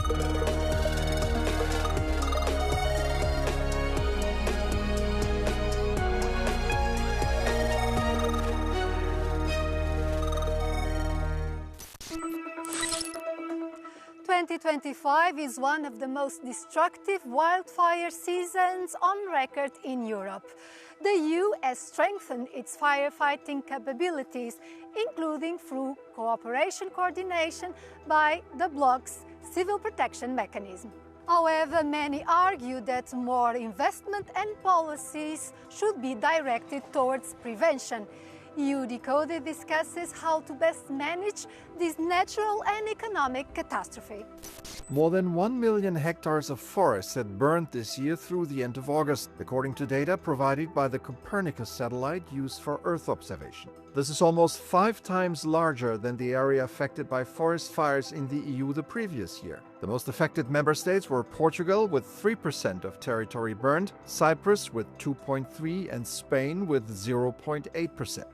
...2025 is one of the most destructive wildfire seasons on record in Europe. The EU has strengthened its firefighting capabilities, including through cooperation coordination by the bloc's civil protection mechanism. However, many argue that more investment and policies should be directed towards prevention. EU Decoded discusses how to best manage this natural and economic catastrophe. More than 1 million hectares of forest had burned this year through the end of August, according to data provided by the Copernicus satellite used for Earth observation. This is almost 5 times larger than the area affected by forest fires in the EU the previous year. The most affected member states were Portugal with 3% of territory burned, Cyprus with 2.3% and Spain with 0.8%.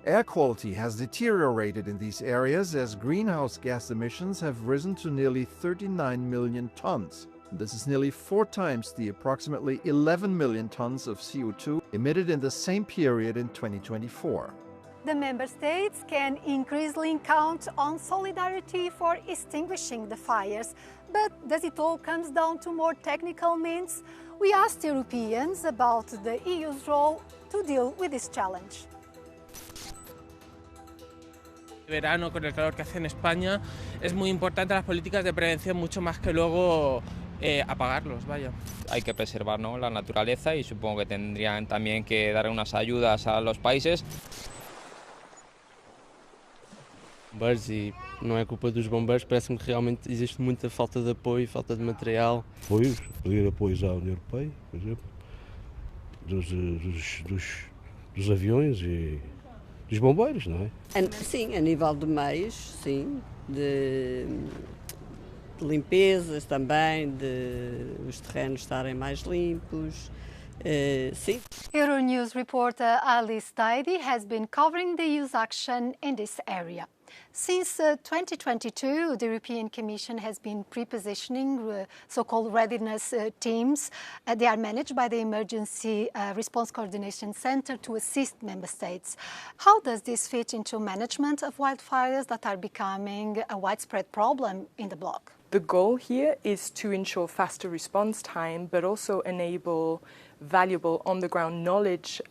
Air quality has deteriorated in these areas as greenhouse gas emissions have risen to nearly 39 million tons. This is nearly 4 times the approximately 11 million tons of CO2 emitted in the same period in 2024. The member states can increasingly count on solidarity for extinguishing the fires. But does it all come down to more technical means? We asked Europeans about the EU's role to deal with this challenge. Verano, con el calor que hace en España, es muy importante las políticas de prevención, mucho más que luego apagarlos, vaya. Hay que preservar, ¿no?, la naturaleza y supongo que tendrían también que dar unas ayudas a los países. Bombeiros, e não é culpa dos bombeiros, parece-me que realmente existe muita falta de apoio, falta de material. Apoios, pedir apoios à União Europeia, por exemplo, dos aviões e dos bombeiros, não é? Sim, a nível de meios, sim, de limpezas também, de os terrenos estarem mais limpos, sim. Euronews reporter Alice Tidy has been covering the EU's action in this area. Since 2022, the European Commission has been pre-positioning so-called readiness teams. They are managed by the Emergency Response Coordination Centre to assist member states. How does this fit into management of wildfires that are becoming a widespread problem in the bloc? The goal here is to ensure faster response time, but also enable valuable on-the-ground knowledge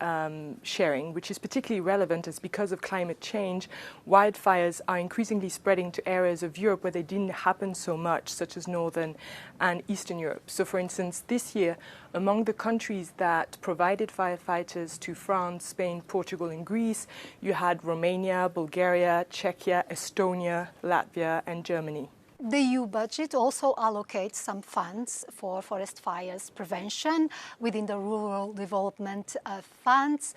sharing, which is particularly relevant as because of climate change, wildfires are increasingly spreading to areas of Europe where they didn't happen so much, such as Northern and Eastern Europe. So for instance, this year, among the countries that provided firefighters to France, Spain, Portugal and Greece, you had Romania, Bulgaria, Czechia, Estonia, Latvia and Germany. The EU budget also allocates some funds for forest fires prevention within the rural development funds.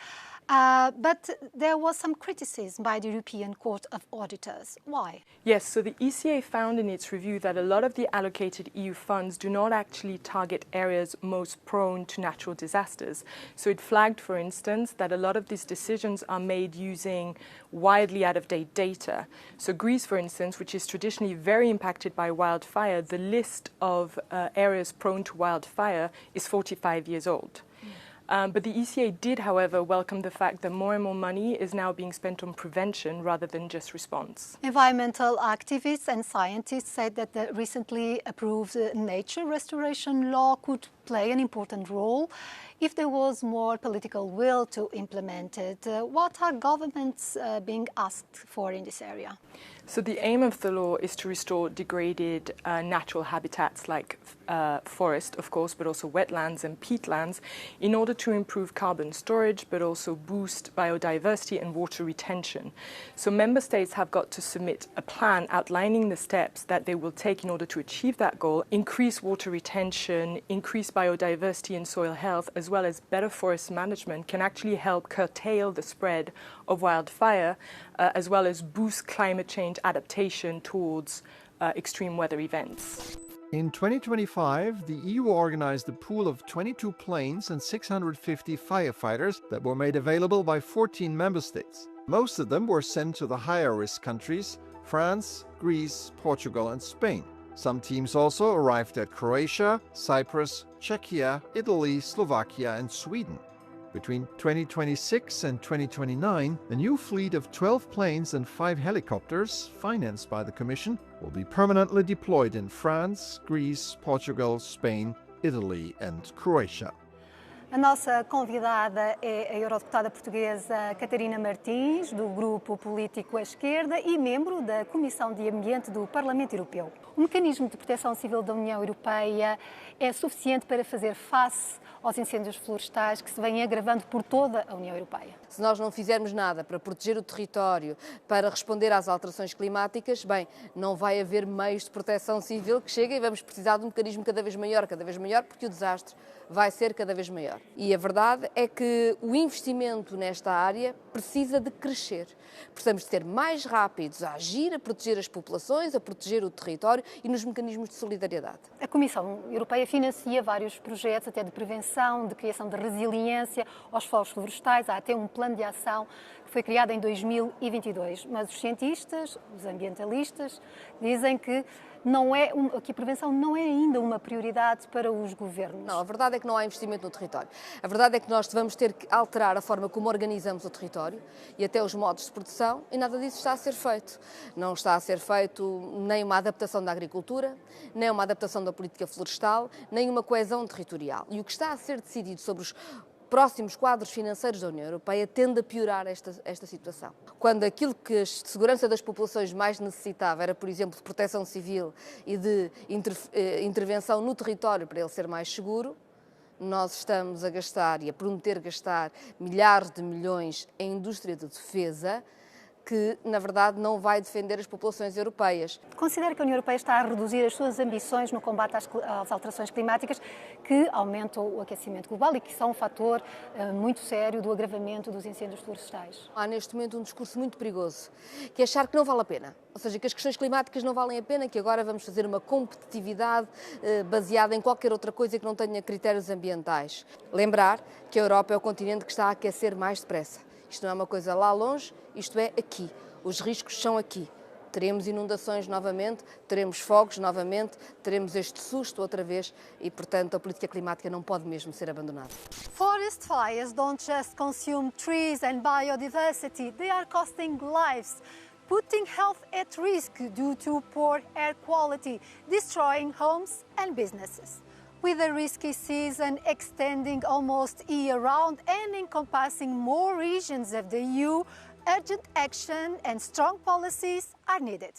But there was some criticism by the European Court of Auditors. Why? Yes, so the ECA found in its review that a lot of the allocated EU funds do not actually target areas most prone to natural disasters. So it flagged, for instance, that a lot of these decisions are made using widely out-of-date data. So Greece, for instance, which is traditionally very impacted by wildfire, the list of areas prone to wildfire is 45 years old. But the ECA did, however, welcome the fact that more and more money is now being spent on prevention rather than just response. Environmental activists and scientists said that the recently approved nature restoration law could play an important role if there was more political will to implement it. What are governments being asked for in this area? So the aim of the law is to restore degraded natural habitats like forest, of course, but also wetlands and peatlands in order to improve carbon storage, but also boost biodiversity and water retention. So member states have got to submit a plan outlining the steps that they will take in order to achieve that goal, increase water retention, increase biodiversity and soil health, as well as better forest management can actually help curtail the spread of wildfire, as well as boost climate change adaptation towards extreme weather events. In 2025, the EU organized a pool of 22 planes and 650 firefighters that were made available by 14 member states. Most of them were sent to the higher-risk countries, France, Greece, Portugal and Spain. Some teams also arrived at Croatia, Cyprus, Czechia, Italy, Slovakia and Sweden. Between 2026 and 2029, a new fleet of 12 planes and 5 helicopters, financed by the Commission, will be permanently deployed in France, Greece, Portugal, Spain, Italy and Croatia. A nossa convidada é a eurodeputada portuguesa Catarina Martins, do grupo político à esquerda e membro da Comissão de Ambiente do Parlamento Europeu. O mecanismo de proteção civil da União Europeia é suficiente para fazer face aos incêndios florestais que se vêm agravando por toda a União Europeia. Se nós não fizermos nada para proteger o território, para responder às alterações climáticas, bem, não vai haver meios de proteção civil que cheguem e vamos precisar de um mecanismo cada vez maior, porque o desastre vai ser cada vez maior. E a verdade é que o investimento nesta área precisa de crescer. Precisamos de ser mais rápidos a agir, a proteger as populações, a proteger o território e nos mecanismos de solidariedade. A Comissão Europeia financia vários projetos, até de prevenção, de criação de resiliência aos fogos florestais. Há até um plano de ação que foi criado em 2022. Mas os cientistas, os ambientalistas, dizem que a prevenção não é ainda uma prioridade para os governos. Não, a verdade é que não há investimento no território. A verdade é que nós vamos ter que alterar a forma como organizamos o território e até os modos de produção, e nada disso está a ser feito. Não está a ser feito nem uma adaptação da agricultura, nem uma adaptação da política florestal, nem uma coesão territorial. E o que está a ser decidido sobre os próximos quadros financeiros da União Europeia tende a piorar esta situação. Quando aquilo que a segurança das populações mais necessitava era, por exemplo, de proteção civil e de intervenção no território para ele ser mais seguro, nós estamos a gastar e a prometer gastar milhares de milhões em indústria de defesa que, na verdade, não vai defender as populações europeias. Considera que a União Europeia está a reduzir as suas ambições no combate às alterações climáticas que aumentam o aquecimento global e que são um fator muito sério do agravamento dos incêndios florestais? Há neste momento um discurso muito perigoso, que é achar que não vale a pena. Ou seja, que as questões climáticas não valem a pena, que agora vamos fazer uma competitividade baseada em qualquer outra coisa que não tenha critérios ambientais. Lembrar que a Europa é o continente que está a aquecer mais depressa. Isto não é uma coisa lá longe, isto é aqui. Os riscos são aqui. Teremos inundações novamente, teremos fogos novamente, teremos este susto outra vez e, portanto, a política climática não pode mesmo ser abandonada. Forest fires don't just consume trees and biodiversity, they are costing lives, putting health at risk due to poor air quality, destroying homes and businesses. With a risky season extending almost year-round and encompassing more regions of the EU, urgent action and strong policies are needed.